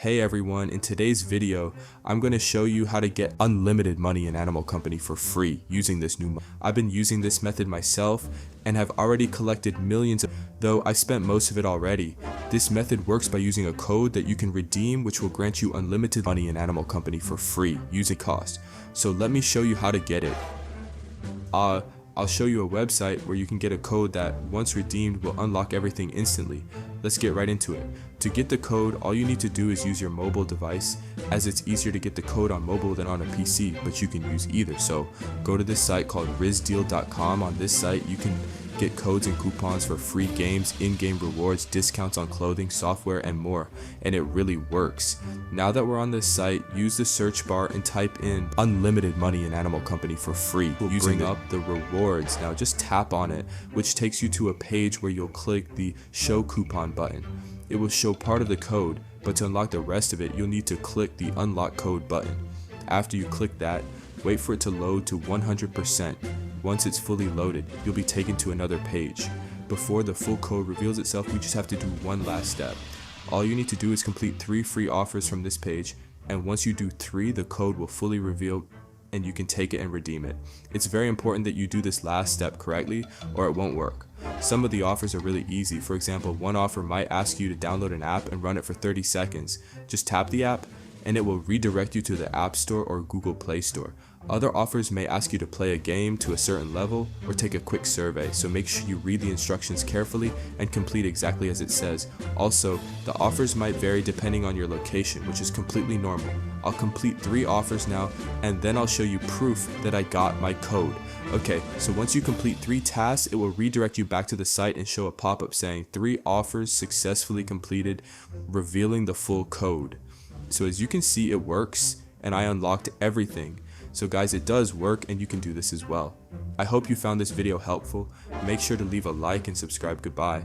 Hey everyone, in today's video, I'm going to show you how to get unlimited money in Animal Company for free using this new method. I've been using this method myself and have already collected millions, though I spent most of it already. This method works by using a code that you can redeem which will grant you unlimited money in Animal Company for free using cost. So let me show you how to get it. I'll show you a website where you can get a code that, once redeemed, will unlock everything instantly. Let's get right into it. To get the code, all you need to do is use your mobile device, as it's easier to get the code on mobile than on a PC, but you can use either. So go to this site called rizdeal.com. On this site, you can get codes and coupons for free games, in-game rewards, discounts on clothing, software, and more. And it really works. Now that we're on this site, use the search bar and type in unlimited money in Animal Company for free. Using up the rewards, now just tap on it, which takes you to a page where you'll click the show coupon button. It will show part of the code, but to unlock the rest of it, you'll need to click the unlock code button. After you click that, wait for it to load to 100%. Once it's fully loaded, you'll be taken to another page. Before the full code reveals itself, we just have to do one last step. All you need to do is complete 3 free offers from this page, and once you do 3, the code will fully reveal and you can take it and redeem it. It's very important that you do this last step correctly or it won't work. Some of the offers are really easy. For example, one offer might ask you to download an app and run it for 30 seconds. Just tap the app and it will redirect you to the App Store or Google Play Store. Other offers may ask you to play a game to a certain level or take a quick survey, so make sure you read the instructions carefully and complete exactly as it says. Also, the offers might vary depending on your location, which is completely normal. I'll complete 3 offers now, and then I'll show you proof that I got my code. Okay, so once you complete 3 tasks, it will redirect you back to the site and show a pop-up saying 3 offers successfully completed, revealing the full code. So as you can see, it works, and I unlocked everything. So guys, it does work and you can do this as well. I hope you found this video helpful. Make sure to leave a like and subscribe. Goodbye.